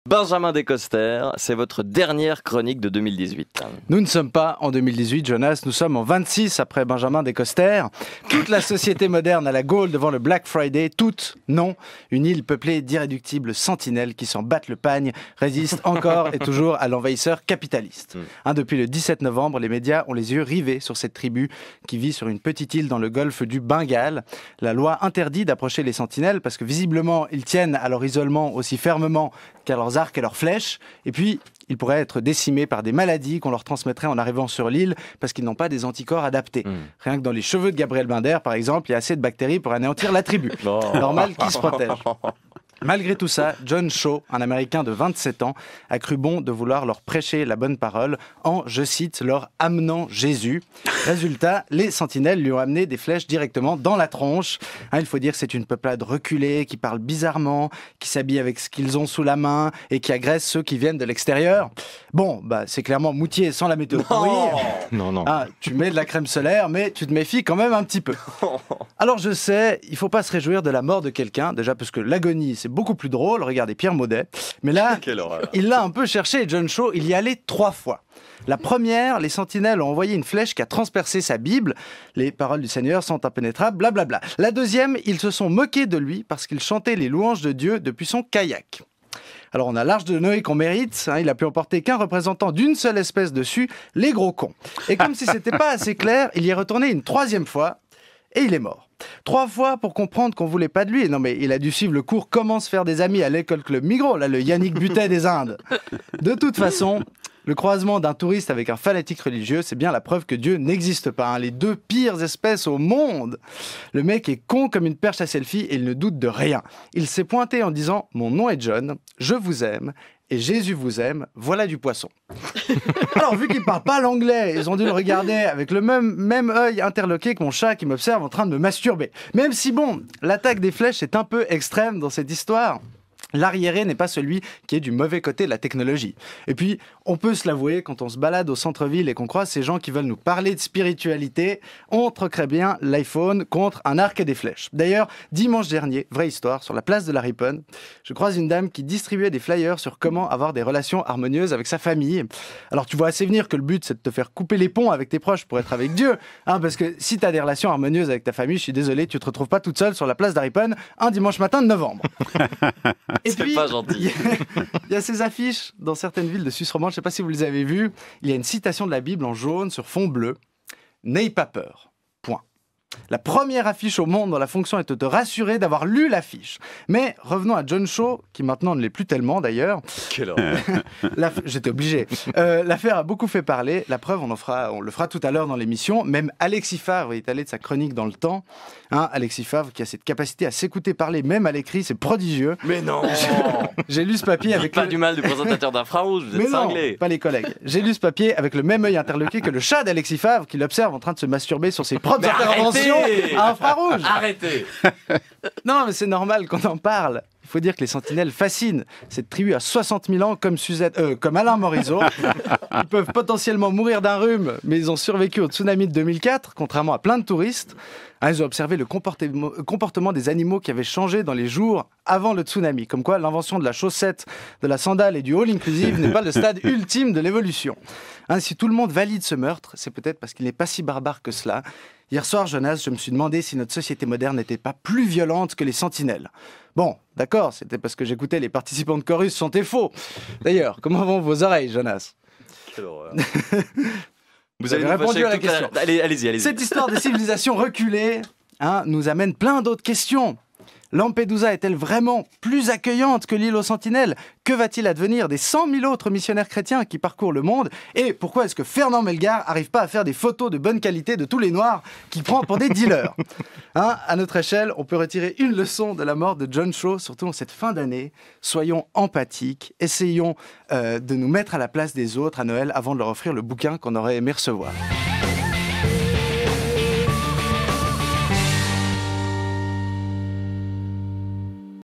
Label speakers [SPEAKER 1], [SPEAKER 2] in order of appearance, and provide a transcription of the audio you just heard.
[SPEAKER 1] Benjamin Descoster, c'est votre dernière chronique de 2018.
[SPEAKER 2] Nous ne sommes pas en 2018, Jonas, nous sommes en 26 après Benjamin Descoster. Toute la société moderne à la Gaule devant le Black Friday, toute, non. Une île peuplée d'irréductibles sentinelles qui s'en battent le pagne, résiste encore et toujours à l'envahisseur capitaliste. Depuis le 17 novembre, les médias ont les yeux rivés sur cette tribu qui vit sur une petite île dans le golfe du Bengale. La loi interdit d'approcher les sentinelles parce que visiblement, ils tiennent à leur isolement aussi fermement qu'à leurs arcs et leurs flèches, et puis ils pourraient être décimés par des maladies qu'on leur transmettrait en arrivant sur l'île parce qu'ils n'ont pas des anticorps adaptés. Rien que dans les cheveux de Gabriel Binder, par exemple, il y a assez de bactéries pour anéantir la tribu. Normal qu'ils se protègent. Malgré tout ça, John Shaw, un Américain de 27 ans, a cru bon de vouloir leur prêcher la bonne parole en, je cite, leur amenant Jésus. Résultat, les sentinelles lui ont amené des flèches directement dans la tronche. Il faut dire que c'est une peuplade reculée, qui parle bizarrement, qui s'habille avec ce qu'ils ont sous la main et qui agresse ceux qui viennent de l'extérieur. Bon, c'est clairement Moutier sans la météo pourrie.
[SPEAKER 3] Non.
[SPEAKER 2] Tu mets de la crème solaire, mais tu te méfies quand même un petit peu. Alors je sais, il ne faut pas se réjouir de la mort de quelqu'un, déjà parce que l'agonie, c'est beaucoup plus drôle, regardez Pierre Maudet. Mais là, il l'a un peu cherché, John Shaw, il y allait 3 fois. La première, les sentinelles ont envoyé une flèche qui a transpercé sa Bible. Les paroles du Seigneur sont impénétrables, blablabla. La deuxième, ils se sont moqués de lui parce qu'il chantait les louanges de Dieu depuis son kayak. Alors on a l'Arche de Noé qu'on mérite, il a pu emporter qu'un représentant d'une seule espèce dessus, les gros cons. Et comme si c'était pas assez clair, il y est retourné une 3e fois et il est mort. 3 fois pour comprendre qu'on voulait pas de lui. Non mais il a dû suivre le cours Comment se faire des amis à l'école Club Migros, là le Yannick Butet des Indes. De toute façon, le croisement d'un touriste avec un fanatique religieux, c'est bien la preuve que Dieu n'existe pas. Les 2 pires espèces au monde. Le mec est con comme une perche à selfie et il ne doute de rien. Il s'est pointé en disant « Mon nom est John, je vous aime et Jésus vous aime, voilà du poisson. » Alors, vu qu'il ne parle pas l'anglais, ils ont dû le regarder avec le même œil interloqué que mon chat qui m'observe en train de me masturber. Même si, l'attaque des flèches est un peu extrême dans cette histoire. L'arriéré n'est pas celui qui est du mauvais côté de la technologie. Et puis, on peut se l'avouer, quand on se balade au centre-ville et qu'on croise ces gens qui veulent nous parler de spiritualité, on troquerait bien l'iPhone contre un arc et des flèches. D'ailleurs, dimanche dernier, vraie histoire, sur la place de la Riponne, je croise une dame qui distribuait des flyers sur comment avoir des relations harmonieuses avec sa famille. Alors, tu vois assez venir que le but, c'est de te faire couper les ponts avec tes proches pour être avec Dieu. Parce que si tu as des relations harmonieuses avec ta famille, je suis désolé, tu te retrouves pas toute seule sur la place de la Riponne un dimanche matin de novembre. Et puis,
[SPEAKER 1] pas gentil.
[SPEAKER 2] Il y a ces affiches dans certaines villes de Suisse romande, je ne sais pas si vous les avez vues. Il y a une citation de la Bible en jaune sur fond bleu. « N'aie pas peur. » Point. La première affiche au monde dont la fonction est de te rassurer d'avoir lu l'affiche. Mais revenons à John Shaw, qui maintenant ne l'est plus tellement d'ailleurs.
[SPEAKER 1] Quelle horreur.
[SPEAKER 2] J'étais obligé. L'affaire a beaucoup fait parler. La preuve, on le fera tout à l'heure dans l'émission. Même Alexis Favre est allé de sa chronique dans le temps. Alexis Favre qui a cette capacité à s'écouter parler, même à l'écrit, c'est prodigieux.
[SPEAKER 1] Mais non.
[SPEAKER 2] J'ai lu ce papier avec...
[SPEAKER 1] Pas du mal du présentateur d'Infrarouge, vous êtes cinglé.
[SPEAKER 2] Non, pas les collègues. J'ai lu ce papier avec le même œil interloqué que le chat d'Alexis Favre qui l'observe en train de se masturber sur ses propres interventions à Infrarouge.
[SPEAKER 1] Arrêtez.
[SPEAKER 2] Non, mais c'est normal qu'on en parle. Il faut dire que les sentinelles fascinent. Cette tribu a 60 000 ans comme Alain Morisot. Ils peuvent potentiellement mourir d'un rhume, mais ils ont survécu au tsunami de 2004, contrairement à plein de touristes. Ils ont observé le comportement des animaux qui avaient changé dans les jours avant le tsunami. Comme quoi, l'invention de la chaussette, de la sandale et du all-inclusive n'est pas le stade ultime de l'évolution. Si tout le monde valide ce meurtre, c'est peut-être parce qu'il n'est pas si barbare que cela. Hier soir, Jonas, je me suis demandé si notre société moderne n'était pas plus violente que les sentinelles. Bon, d'accord, c'était parce que j'écoutais les participants de chorus chanter faux. D'ailleurs, comment vont vos oreilles, Jonas ?
[SPEAKER 1] Quelle horreur.
[SPEAKER 2] Vous avez répondu à la question.
[SPEAKER 1] Allez-y.
[SPEAKER 2] Cette histoire des civilisations reculées nous amène plein d'autres questions. Lampedusa est-elle vraiment plus accueillante que l'île aux sentinelles ? Que va-t-il advenir des 100 000 autres missionnaires chrétiens qui parcourent le monde ? Et pourquoi est-ce que Fernand Melgar n'arrive pas à faire des photos de bonne qualité de tous les Noirs qu'il prend pour des dealers ? À notre échelle, on peut retirer une leçon de la mort de John Shaw, surtout en cette fin d'année. Soyons empathiques, essayons de nous mettre à la place des autres à Noël avant de leur offrir le bouquin qu'on aurait aimé recevoir.